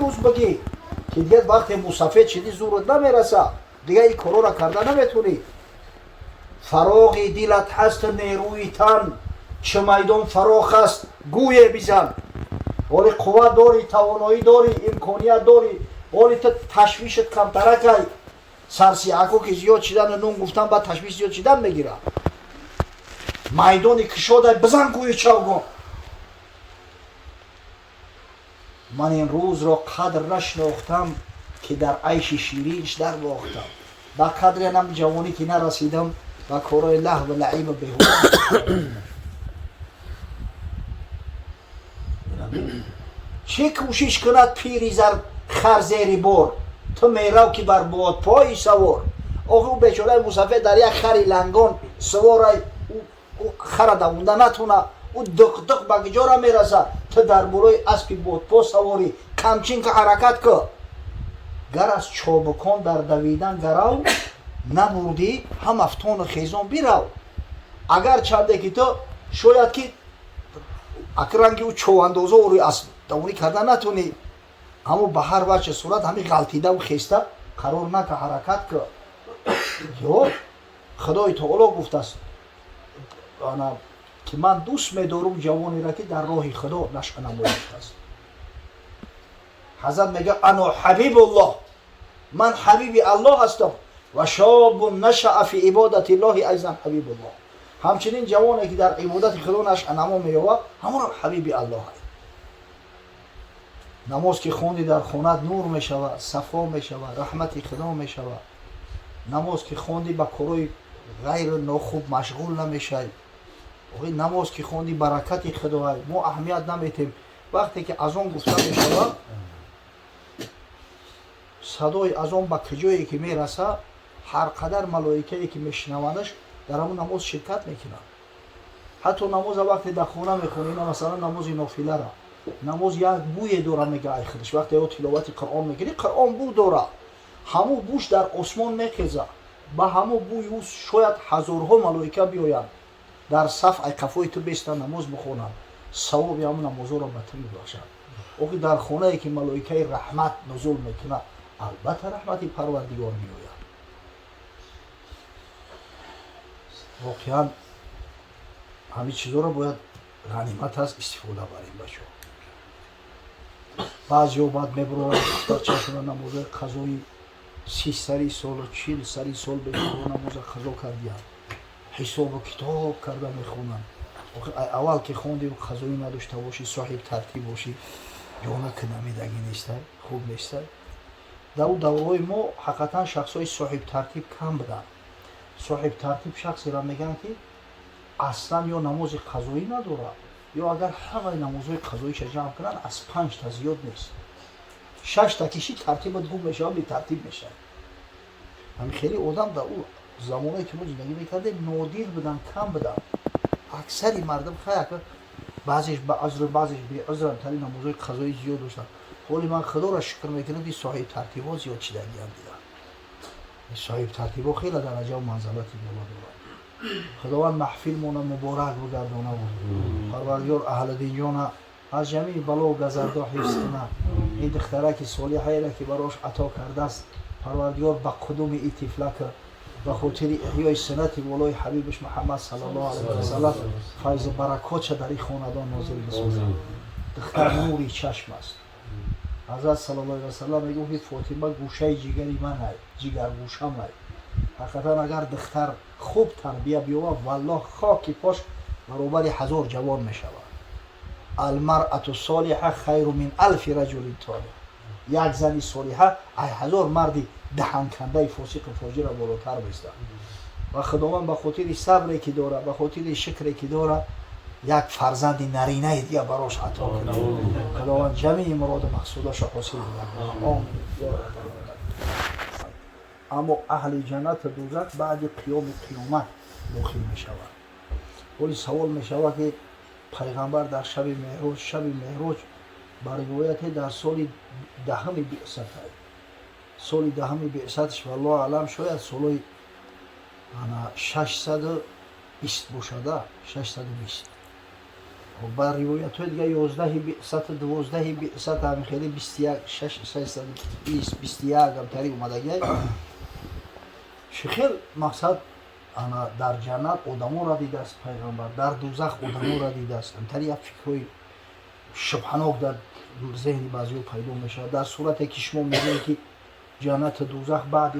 روز بگی که دیگه وقتی مسافر شدی زورت نمیرسه، دیگه این کارو را کرده نمیتونی. فراغی دلت هست نیروی تن، چه میدان فراخ است گویه بزن. ولی قوت داری، توانایی داری، امکانیت داری، ولی تو تشویشت کمتره که سرسیعکو که زیاد چیدن نون گفتن بعد تشویش زیاد چیدن میگیره. میدان کشاده بزن گوی چوگان. من این روز را قدر نشناختم که در عیش شیرینش در باختم. با قدر نم جوانی که نرسیدم و کارای لهو و لعیم و بیهوده. چه کوشش کند پیری زر خر زیر بار، تو میرو که بر باد پای سوار. آخه او بیچاره مسافر در یک خری لنگان سوار خر دوونده نتونه، او دق دق به کجا میرسه. تو در بالای اسب باد پا سواری کمچین که حرکت که گر از چابکان در دویدن گرو، نبودی هم افتان و خیزان بیرو. اگر چنده که تو شاید که اکرانگی او چواندازه و روی اسب دوانی کردن نتونی، همو به هر وجه صورت همی غلطیده و خیسته قرار نکه حرکت که. یا خدای تعالی گفته است که من دوست می‌دارم جوانی را که در راه خدا نشأه نموده است. حضرت میگه انا حبیب الله، من حبیب الله هستم. و شاب نشأ فی عبادت الله ایضا حبیب الله. همچنین جوانی که در عبادت خدا نشأه نما می‌یابد همون حبیب الله است. نماز که خوندی در خانت نور میشود، صفا میشود، رحمت خدا میشود. نماز که خوندی با کارهای غیر ناخوب مشغول نمیشی. نماز که خوندی برکت خدا است. ما اهمیت نمیتیم. وقتی که اذان گفته میشود صدای اذان با کجایی که میرسه هر قدر ملائکه‌ای که میشنوندش در همون نماز شرکت میکنن. حتی نماز وقتی در خانه میخونی، مثلا نماز نافله را، نماز یک بوی داره میگه ای خودش. وقتی او تلاوت قرآن میکنی قرآن بو داره، همو بوش در آسمان میخیزه. با همو بوی او شاید هزارها ملائکه بیاین در صف ای قفای تو بیستن نماز بخونن، ثواب همون نماز را به تو میبخشد. او که در خانه ای که ملائکه رحمت نزول میکنه البته رحمت پروردگار میآید. واقعا همین چیزا را باید غنیمت هست استفاده بریم بچه. بعضی ها باید میبرن بچه‌شون نماز قضایی 30 سال و 40 سال بگیرن نماز قضا کردن، حساب و کتاب کرده میخونن. اول که خوندی و قضایی نداشته باشی، صاحب ترتیب باشی، جانا که نمیدگی نیسته، خوب نیسته. در اون دورهای ما حقیقتا شخصای صاحب ترتیب کم بدن. صاحب ترتیب شخصی را میگن که اصلا یا نماز قضایی نداره، یا اگر همه نمازهای قضاییش جمع کنن از 5 تا زیاد نیست. 6 تا کشی ترتیبت خوب میشه، بی ترتیب میشه. همین خیلی آدم در اون زمانی که ما زندگی میکردیم نادیر بدن، کم بدن. اکثری مردم خیلی بعضیش به عذر بعضیش به عذر تری نمازهای قضایی زیاد داشتن. ولی من خدا را شکر میکنم که صاحب ترتیب‌ها زیاد چیدگی هم دیدن. صاحب ترتیب‌ها خیلی درجه و منزلتی بالا دارن. خداوند محفلمون مبارک بگردانه و پروردگار اهل دینجان از جمیع بلا و گزردا حفظ کنه. این دخترک صالحه را که براش عطا کرده است پروردگار به قدوم این طفلک به خاطر احیای سنت ولای حبیبش محمد صلی الله علیه و سلم فیض برکات در این خاندان نازل بسازه. دختر نوری چشم است. حضرت صلی الله علیه و سلم میگه فاطمه گوشه جگری من است، جگر گوشم است. حقیقتا اگر دختر خوب تربیه بیاورد والله خاک پاش برابر 1000 جوان می شود. المرأة الصالحه خیر من 1000 رجل طالح. یک زنی صالحه 1000 مردی دهن کنده فاسق و فاجر بالاتر بیستند. و خداوند به خاطر صبری که داره، به خاطر شکری که داره، یک فرزند نرینه دیگه براش عطا کنه. خداوند جمیع مراد مقصوداش حاصل کنه. آمین. اما اهل جنت و دوزخ بعد قیامت داخل می شود. ولی سوال می شود که پیغمبر در شب معراج بر روایت در سال 10 بعثت است. سال 10 بعثتش والله اعلم شاید سال 620 باشده، 620. با روایت های دیگه 11 بعثت 12 بعثت هم خیلی 21 6 320 21 هم تری اومدگی شخیر مقصد انا در جنت آدمو را دیده است پیغمبر در دوزخ آدمو را دیده است تری یک فکرهای شبهناک در ذهن بعضیو پیدا میشه در صورتی که شما میبینید که جنت و دوزخ بعد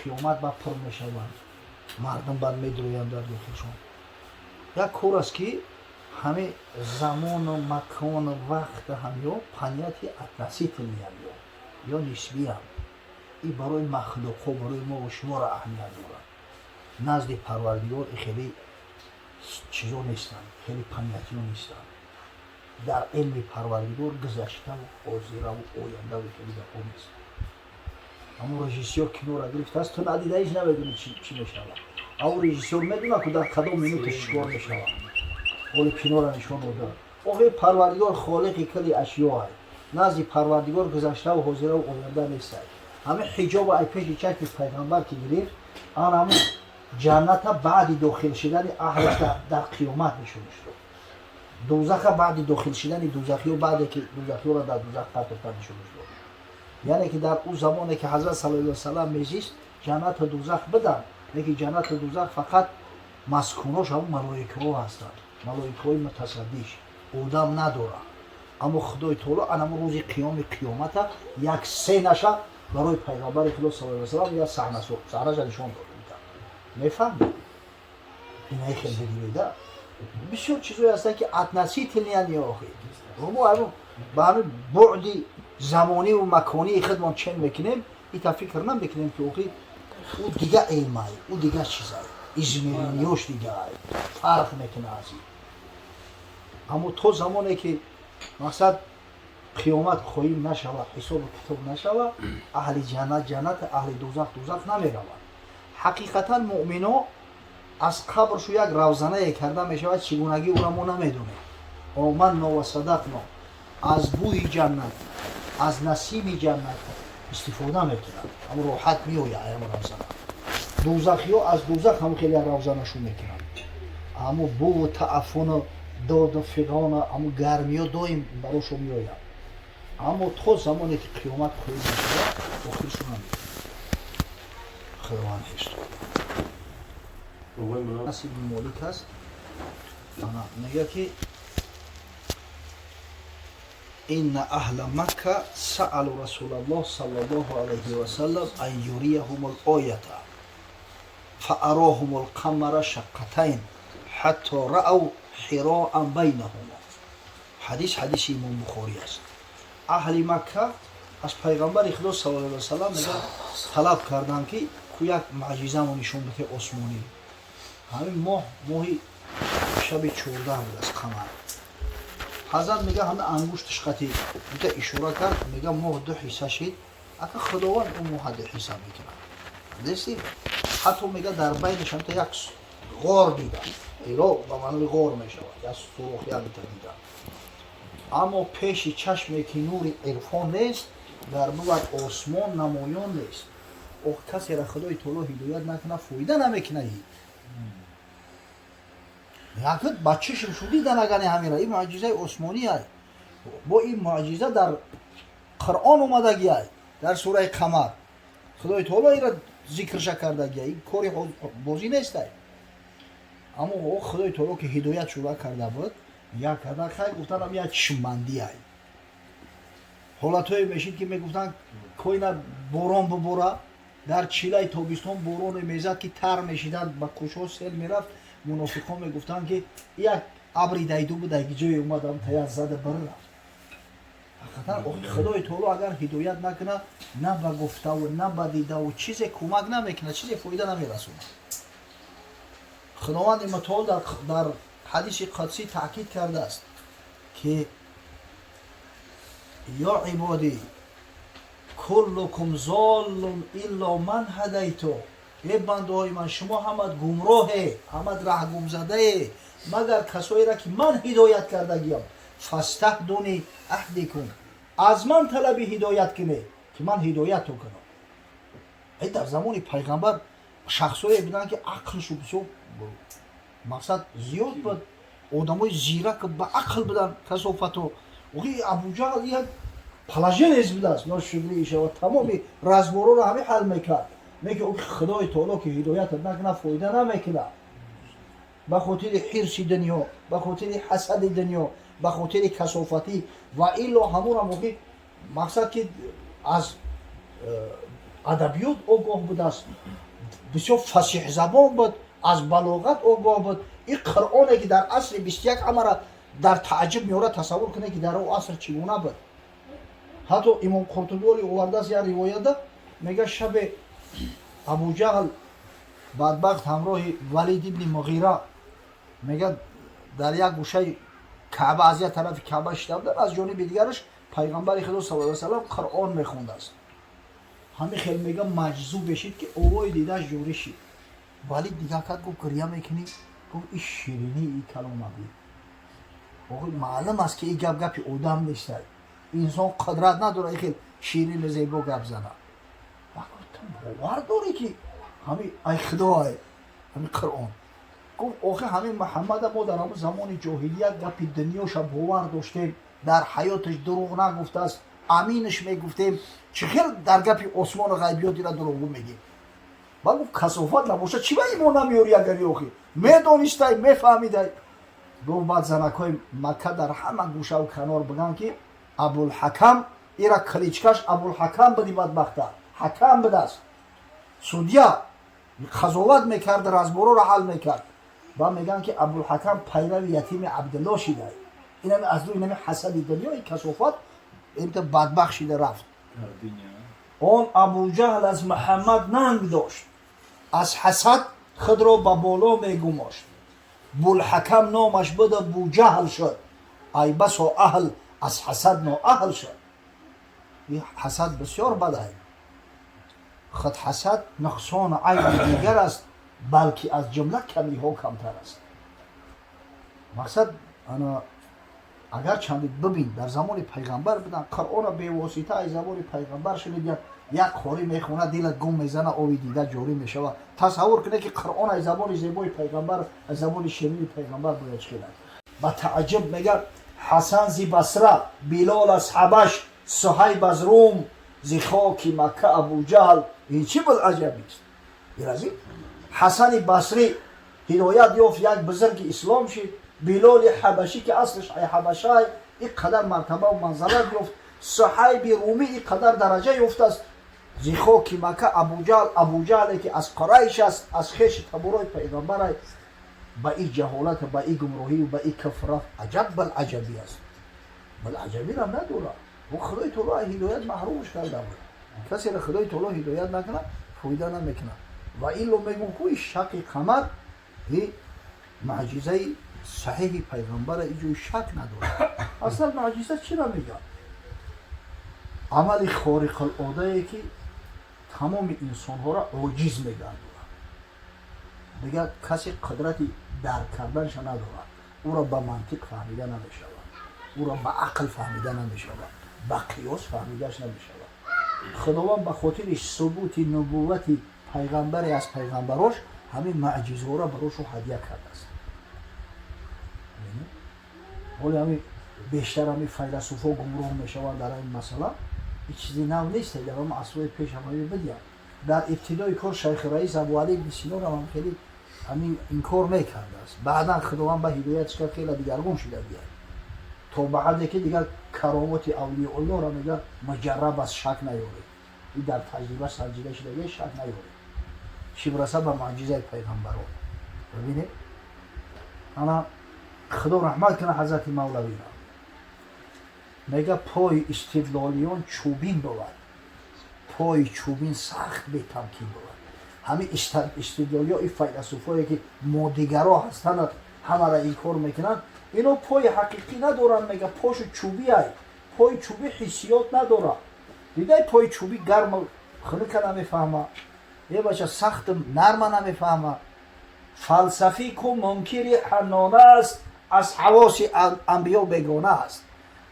قیامت با پر میشوند مردم بعد میدرویند در داخلشون یک کار است که همه زمان و مکان و وقت هم یا پنیتی اطلسی تلمیان یا نسبی هم این برای مخلوق ها برای ما و شما را اهمیت دارد نزد پروردگار خیلی چیزا نیستن خیلی پنیتی ها نیستن در علم پروردگار گذشته و حاضر و آینده و خیلی دقیق نیست اما رژیسور کینو را گرفته است تو ندیده ایش نمیدونی چی میشود او رژیسور میدونه که در کدام مینوت چیکار میشود ولی کینو را نشان داده آقای پروردگار خالق کلی اشیاء است نزد پروردگار گذشته و حاضر و آینده نیست همه حجاب و پیش چشم پیغمبر که گرفت آن همون جنت بعد داخل شدن اهلش در قیامت نشون شد دوزخ بعد داخل شدن دوزخی و بعد که دوزخی را در دوزخ پرت نشون شد یعنی که در اون زمانی که حضرت صلی الله علیه و سلم میزیست جنت و دوزخ بدن لیکن جنت و دوزخ فقط مسکوناش هم ملائکه ها هستند ملائکه های متصدیش آدم نداره اما خدای تعالی انما روز قیامت یک سه نشه برای پیغمبر خدا صلی الله علیه و سلم یا صحنه نشان داده میفهمید این خیلی بگیریده بسیار چیزایی هستن که اتنسی تلنیان یا آخی ما به همه بعدی زمانی و مکانی خودمان چین میکنیم این فکر نمیکنیم که آخی او دیگه علمه او دیگه چیزه ازمرینیوش دیگه فرق میکنه از این اما تو زمانی که مقصد قیامت خواهیم نشود حساب کتاب نشود اهل جنت اهل دوزخ نمیروند حقیقتا مؤمنو از قبرشو یک روزنه کرده میشود چگونگی او را ما نمیدونیم آمنا و صدقنا از بوی جنت از نسیم جنت استفاده میکنند اما راحت میآید اما روزنه دوزخی ها از دوزخ هم خیلی روزنه شو میکنند اما بو و تعفن و داد و فقان و اما گرمی ها دایم براشو میآید اما تو زمانی که قیامت خواهی میشود آخرشو نمیدونیم خیلی هست نصیب مالک است میگه که این اهل مکه سأل رسول الله صلی الله علیه و سلم ان یریهم الآیه فاراهم القمر شقتین حتی رأوا حراء بینهما حدیث امام بخاری است اهل مکه از پیغمبر خدا صلی الله علیه و سلم میگه طلب کردن که یک معجزه ما نشون بده آسمانی همین ماهی شب 14 بود از قمر حضرت میگه همه انگشتش خطی میگه اشاره کرد میگه ماه دو حصه شد اگه خداوند اون ماه دو حصه میکنه دیدی حتی میگه در بینش هم یک غار دیدن ایرا به معنی غار میشود یا سوراخ یا دیدن اما پیش چشمی که نور عرفان نیست در بود آسمان نمایان نیست او کسی را خدای تعالی هدایت نکنه فایده نمیکنه یکی بچه‌شم شدی دنگانی همین را این معجزه آسمانی است با این معجزه در قرآن اومدگی است در سوره قمر خدای تعالی این را ذکرش کردگی این کاری بازی نیست اما او خدای تعالی که هدایت شروع کرده بود یک کده خیلی گفتن هم یک چشم‌بندی است حالتهایی میشید که میگفتن کوینا باران بباره در چیله تابستان باران میزد که تر میشیدن با کوشا سیل میرفت منافقان میگفتن که یک ابری دیدو بود دیگه جای اومدم تیار زده بر رفت خدای تعالی اگر هدایت نکنه نه به گفته و نه به دیده و چیزی کمک نمیکنه چیزی فایده نمیرسونه خداوند متعال در حدیث قدسی تاکید کرده است که یا عبادی کلکم ضال الا من هدیتو ای بنده های من شما همت گمراهه همت رهگم زده مگر کسایی را که من هدایت کرده گیم فاستهدونی اهدیکم از من طلب هدایت کنه که من هدایت کنم ای در زمان پیغمبر شخصایی بودن که عقلشو بسیار مقصد زیاد بود одамои зирак ба ақл будан касофату оғи Абуҷаҳл як палаженез будааст ношукрӣ шава тамоми разбороро ҳамин ҳал мекард меки оки худои таоло ки ҳидоятат накунад фоида намекунад ба хотири ҳирси дунё ба хотири ҳасади дунё ба хотири касофатӣ ва ило ҳамонам оки мақсад ки аз адабиёт огоҳ будааст бисёр фасиҳзабон буд аз балоғат огоҳ буд ин қуръоне ки дар асри 21 ҳамара дар таъҷиб меёрад тасаввур кунед ки дар он аср чӣ гуна буд ҳатто имом Қуртубӣ оли овардааст як ривоята мега шабе Абуҷаҳл бадбахт ҳамроҳи Валид ибни Муғира мега дар як гӯшаи Каъба аз як тарафи Каъба шида буданд аз ҷониби дигараш пайғамбари худо саллаллоҳу алайҳи ва саллам Қуръон мехондааст ҳами хел мега маҷзуб мешид ки овои дидаш ҷорӣ шид Валид дигар кард гуфт гирья мекунӣ гуфт ин ширинӣ ин каломаби оғи маълум аст ки ин гап гапи одам нестад инсон қудрат надорад хел ширину зебо гап занад бовар дорӣ ки ҳами ай худоай ҳами Қуръон гуфт охир ҳамин Муҳаммада мо дар ҳамон замони ҷоҳилият гапи дунёша бовар доштем дар ҳаёташ дурӯғ нагуфтааст аминаш мегуфтем чӣ хел дар гапи осмону ғайбиётира дурӯғгӯ мегем ба гуфт касофат набошад чӣ ба имон намеёрӣ агари охир медонистай мефаҳмидай гуфт баъд занакҳои Макка дар ҳама гӯшаву канор буданд ки Абулҳакам ира кличкаш Абулҳакам буди бадбахта ҳакам будааст судя қазоват мекард разбороро ҳал мекард ба мегӯянд ки Абулҳакам пайрави ятими Абдулло шидай инами аз рӯи инами ҳасади дунёи касофат инта бадбахт шида рафт он Абуҷаҳл аз Муҳаммад нанг дошт аз ҳасад худро ба боло мегумошт Булҳакам номаш буда Буҷаҳл шуд ай басо аҳл аз ҳасад ноаҳл шуд ин ҳасад бисёр бадай худ ҳасад нуқсону айби дигар аст балки аз ҷумла камиҳо камтар аст мақсад ана агар чанде бибин дар замони пайғамбар буданд Қуръона бевосита аз забони пайғамбар шунид як хорӣ мехонад дилат гум мезана ови дида ҷорӣ мешавад тасаввур кунед ки Қуръон аз забони зебои пайғамбар аз забони ширини пайғамбар бояд шилад ба таъҷуб мегӯяд Ҳасан зи Басра Билол аз Ҳабаш Суҳайб аз Рум зи хоки Макка Абуҷаҳл ин чӣ булаҷабист иразӣ Ҳасани Басрӣ ҳидоят ёфт як бузурги ислом шид Билоли Ҳабашӣ ки аслаш ай ҳабашай ин қадар мартабаву манзалат ёфт Суҳайби Румӣ ин қадар дараҷа ёфтааст зи хоки Макка Абуҷаҳле ки аз Қурайш аст аз хеши табораи пайғамбарай ба ин ҷаҳолат ба ин гумроҳию ба ин кафра аҷаб булаҷабӣ аст булаҷабира надорад во худои таоло аз ҳидоят маҳрумш карда буд касеро худои таоло ҳидоят накунад фоида намекунад ва ило мегӯм ки шақи қамар маъҷизаи саҳиҳи пайғамбара ин ҷои шак надорад аслан маъҷиза чира мегӯяд амали хориқулодае ки тамоми инсонҳоро оҷиз мегардонад дигар касе қудрати дарк карданша надорад ӯро ба мантиқ фаҳмида намешавад ӯро ба ақл фаҳмида намешавад ба қиёс фаҳмидаш намешавад худованд ба хотири субути нубуввати пайғамбаре аз пайғамбарош ҳамин маъҷизаҳоро барошо ҳадия кардааст ҳоли ҳамин бештар ҳамин файласуфо гумроҳ мешаванд дар ин масъала ин чизи нав нест дар ҳамин асрои пеш ҳамаи бидиям дар ибтидои кор шайхи раис Абу Али ибн Синон ҳам хеле ҳамин ин кор мекардааст баъдан худованд ба ҳидоятш кард хеле дигаргун шуда бияд то ба ҳадде ки дигар каромоти авлиёуллоҳро мега муҷарраб аст шак наёред ин дар таҷриба санҷида шуда шак наёред чӣ бираса ба маъҷизаи пайғамбарон бибинед ана худо раҳмат кунад ҳазрати мавлавиро мега пои истидлолиён чӯбин бувад пои чӯбин сахт бетамкин бувад ҳамин истидлолиё ин файласуфое ки модигаро ҳастанд ҳамара инкор мекунанд ино пои ҳақиқӣ надоранд мега пошу чӯбиай пои чӯбӣ ҳиссиёт надорад дидай пои чӯбӣ гарму хунука намефаҳма е бача сахту нарма намефаҳма фалсафӣ ку мункири ҳаннона аст аз ҳавоси анбиё бегона аст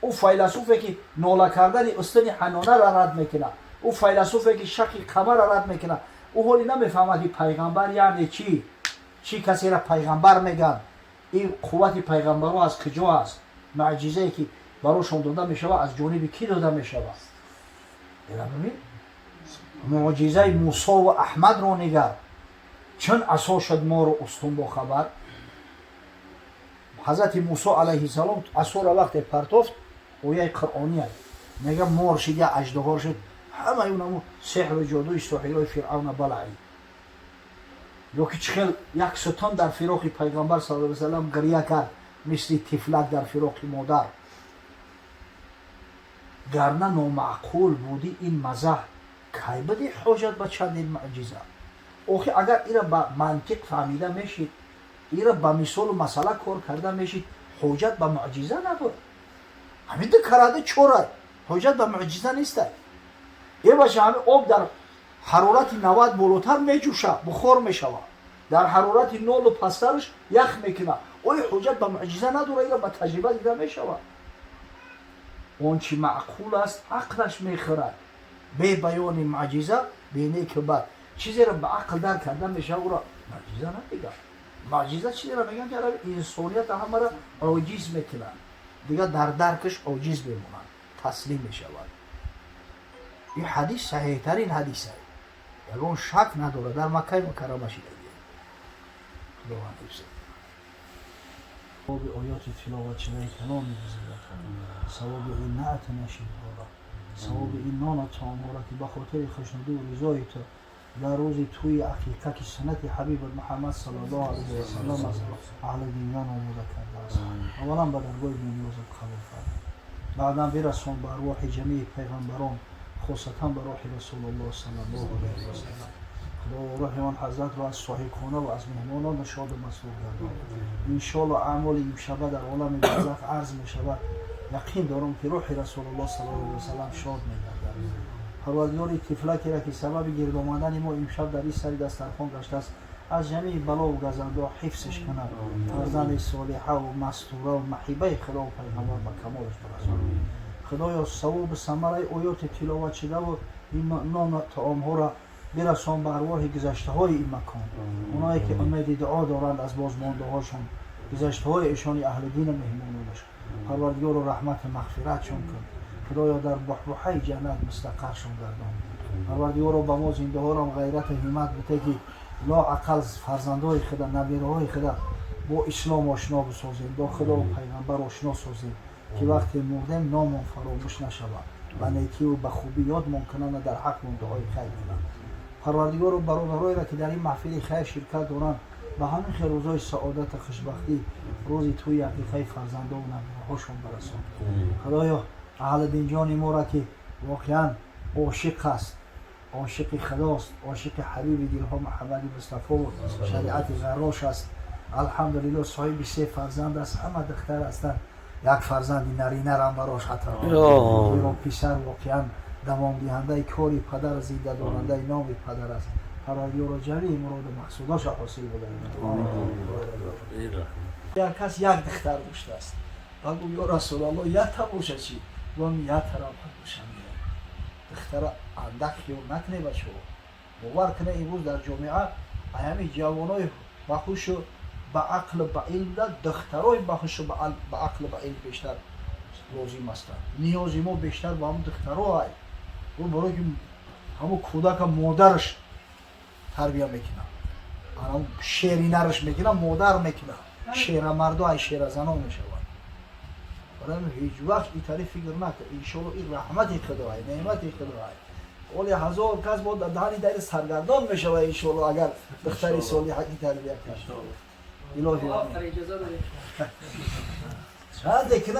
ӯ файласуфе ки нола кардани устуни ҳаннонаро рад мекунад ӯ файласуфе ки шақи қамарро рад мекунад ӯ ҳоли намефаҳмад ки пайғамбар яъне чӣ касеро пайғамбар мегӯянд این قوت پیغمبرها از کجا است؟ معجزه‌ای که براشون داده می شود از جانب کی داده می شود؟ ببینید معجزه موسی و احمد را نگر چون عصا شد ما رو استون با خبر. حضرت موسی علیه السلام عصا را وقتی پرتافت اویه قرآنی است میگه مار شد یا اژدها شد، همه اونمو سحر و جادوی سحرهای فرعون بلعی. یا که چخیل یک ستون در فراق پیغمبر صلی الله علیه و سلم گریه کرد مثل طفلک در فراق مادر. گرنه نامعقول بودی این مزح کی بدی حاجت به چندین معجزه. آخه اگر ایره با منطق فهمیده میشید، ایره با مثال و مسئله کار کرده میشید، حاجت به معجزه نداره. همین کرده چوره حاجت به معجزه نیست. یه باشه همین آب در حرارت 90 بالاتر میجوشه بخار میشود، در حرارت 0 و پسترش یخ میکنه. اوی حجت به معجزه نداره، ایره به تجربه دیده میشود. اون چی معقول است عقلش میخورد. به بیان معجزه بینه که بعد چیزی را به عقل در کرده میشه او را معجزه نمیگه. معجزه چیزی را میگن که انسانیت همه را عاجز میکنه، دیگه در درکش عاجز بمونن، تسلیم میشود. این حدیث صحیح ترین حدیث است، یگان شک نداره در مکه مکرمه شده. خداوند حفظ ثواب آیات تلاوت شده کلام بزرگ، ثواب این نعت نشید حالا، ثواب این نان طعام را که به خاطر خوشنودی و رضای تو در روز توی عقیقت سنت حبیب محمد صلی الله علیه و سلم از اهل دنیا آموزه کرده است. اولا به درگاه نیازت قبول فرما، بعدا برسون به ارواح جمیع پیغمبران، خاصتا به روح رسول الله صلی الله علیه و سلم. خدا روح آن حضرت را از صاحب خانه و از مهمانان شاد و مسرور گرداند. ان شاء الله اعمال این شب در عالم برزخ عرض می شود. یقین دارم که روح رسول الله صلی الله علیه و سلم شاد می گردد. پروردگار طفلکی را که سبب گرد آمدن ما امشب در این سر دسترخوان گشته است از جمیع بلا و گزنده حفظش کند، فرزند صالحه و مستوره و محبه خدا و پیغمبر به کمالش برساند. خدایا ثواب ثمره آیات تلاوت شده و این نان طعام ها را برسان به ارواح گذشته های این مکان، اونایی که امید دعا دارند از بازمانده هاشون، گذشته های ایشان اهل دین و مهمانانش. پروردگار و رحمت مغفرتشون کن. خدایا در بحبوحه جنت مستقرشون گردان. پروردگار و به ما زنده ها را غیرت و همت بده که لا اقل فرزندای خدا نبیره های خدا با اسلام آشنا بسازیم، با خدا و پیغمبر آشنا سازیم که وقتی مردیم نامون فراموش نشود و نیکی و به خوبی یادمون کنن و در حقمون دعای خیر کنن. پروردگار و برادرایی را که در این محفل خیر شرکت دارند به همین خیر روزای سعادت و خوشبختی روزی توی عقیقه فرزنده و نبیه‌هاشون برسان. خدایا اهل دین جان ما را که واقعا عاشق است، عاشق خداست، عاشق حبیب دلها محمد مصطفی و شریعت غراش است، الحمدلله صاحب 3 فرزند است، همه دختر هستند، یک فرزند نرینه را براش حتی پسر واقعا دوام دهنده کاری پدر، زنده دارنده نام پدر است. پروردگار جمیع مراد و مقصوداش حاصل بده. یک کس یک دختر داشته است، بگو یا رسول الله یک تا باشه چی؟ وام یک طرف باشم. دختر اندک یا نکنه بچه ها باور کنه امروز در جامعه همین جوانای بخوش و به عقل و به علم ده، دخترای بخوش و به عقل و به علم بیشتر لازم هستند. نیاز ما بیشتر به هم دخترها هست. اون برای که همون کودک مادرش تربیه میکنه، همون شیری نرش میکنه مادر میکنه، شیر مرد و شیر زنان میشود. برای هیچ وقت این طریق فکر نکن، انشاءالله این رحمت خدا است، نعمت خدا است. ولی هزار کس با دهانی در سرگردان میشود انشاءالله اگر دختر صالحه این تربیه کنه. الهی آمین.